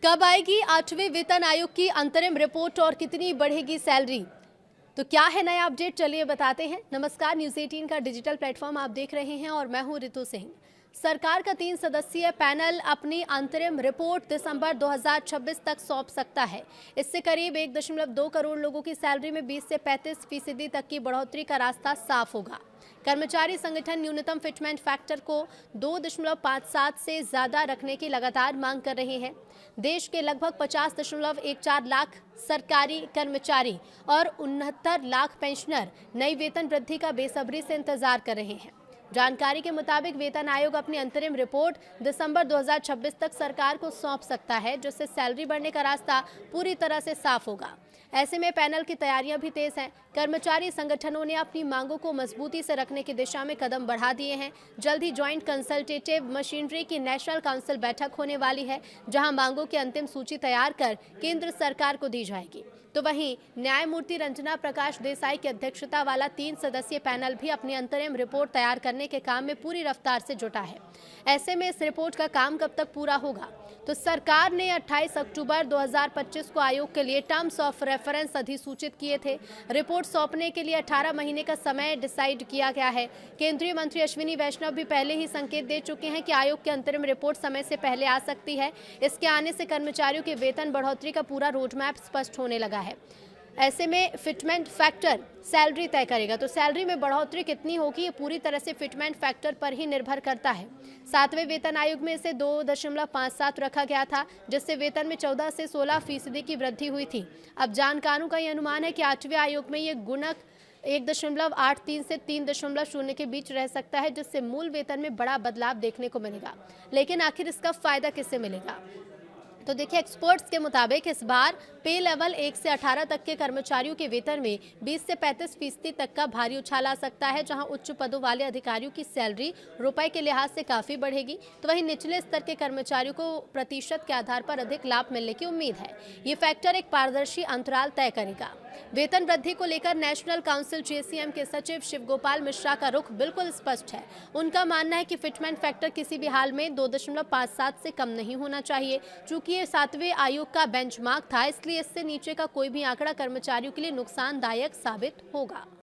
कब आएगी 8वें वेतन आयोग की अंतरिम रिपोर्ट और कितनी बढ़ेगी सैलरी? तो क्या है नया अपडेट, चलिए बताते हैं। नमस्कार, न्यूज़ 18 का डिजिटल प्लेटफॉर्म आप देख रहे हैं और मैं हूं रितु सिंह। सरकार का 3 सदस्यीय पैनल अपनी अंतरिम रिपोर्ट दिसंबर 2026 तक सौंप सकता है। इससे करीब 1.2 करोड़ लोगों की सैलरी में 20 से 35% तक की बढ़ोतरी का रास्ता साफ होगा। कर्मचारी संगठन न्यूनतम फिटमेंट फैक्टर को 2.57 से ज्यादा रखने की लगातार मांग कर रहे हैं। देश के लगभग 50.14 लाख सरकारी कर्मचारी और 69 लाख पेंशनर नई वेतन वृद्धि का बेसब्री से इंतजार कर रहे हैं। जानकारी के मुताबिक वेतन आयोग अपनी अंतरिम रिपोर्ट दिसंबर 2026 तक सरकार को सौंप सकता है, जिससे सैलरी बढ़ने का रास्ता पूरी तरह से साफ होगा। ऐसे में पैनल की तैयारियां भी तेज हैं। कर्मचारी संगठनों ने अपनी मांगों को मजबूती से रखने की दिशा में कदम बढ़ा दिए हैं। जल्द ही ज्वाइंट कंसल्टेटिव मशीनरी की नेशनल काउंसिल बैठक होने वाली है, जहां मांगों की अंतिम सूची तैयार कर केंद्र सरकार को दी जाएगी। तो वहीं न्यायमूर्ति रंजना प्रकाश देसाई की अध्यक्षता वाला 3 सदस्यीय पैनल भी अपनी अंतरिम रिपोर्ट तैयार करने के काम में पूरी रफ्तार से जुटा है। ऐसे में इस रिपोर्ट का काम कब तक पूरा होगा? तो सरकार ने 28 अक्टूबर 2025 को आयोग के लिए टर्म्स ऑफ रेफरेंस अधिसूचित किए थे। रिपोर्ट सौंपने के लिए 18 महीने का समय डिसाइड किया गया है। केंद्रीय मंत्री अश्विनी वैष्णव भी पहले ही संकेत दे चुके हैं कि आयोग की अंतरिम रिपोर्ट समय से पहले आ सकती है। इसके आने से कर्मचारियों के वेतन बढ़ोतरी का पूरा रोडमैप स्पष्ट होने लगा है। ऐसे में फिटमेंट फैक्टर सैलरी तय करेगा। तो सैलरी में बढ़ोतरी कितनी होगी, ये पूरी तरह से फिटमेंट फैक्टर पर ही निर्भर करता है। 7वें वेतन आयोग में इसे 2.57 रखा गया था, जिससे वेतन में 14 से 16% की वृद्धि हुई थी। अब जानकारों का यह अनुमान है कि 8वें आयोग में ये गुणक 1.83 से 3.0 के बीच रह सकता है, जिससे मूल वेतन में बड़ा बदलाव देखने को मिलेगा। लेकिन आखिर इसका फायदा किसे मिलेगा? तो देखिए, एक्सपर्ट्स के मुताबिक इस बार पे लेवल 1 से 18 तक के कर्मचारियों के वेतन में 20 से 35% तक का भारी उछाल आ सकता है, जहां उच्च पदों वाले अधिकारियों की सैलरी रुपए के लिहाज से काफी बढ़ेगी। तो वहीं निचले स्तर के कर्मचारियों को प्रतिशत के आधार पर अधिक लाभ मिलने की उम्मीद है। ये फैक्टर एक पारदर्शी अंतराल तय करेगा। वेतन वृद्धि को लेकर नेशनल काउंसिल जेसीएम के सचिव शिव गोपाल मिश्रा का रुख बिल्कुल स्पष्ट है। उनका मानना है कि फिटमेंट फैक्टर किसी भी हाल में 2.57 से कम नहीं होना चाहिए। चूंकि ये 7वें आयोग का बेंचमार्क था, इसलिए इससे नीचे का कोई भी आंकड़ा कर्मचारियों के लिए नुकसानदायक साबित होगा।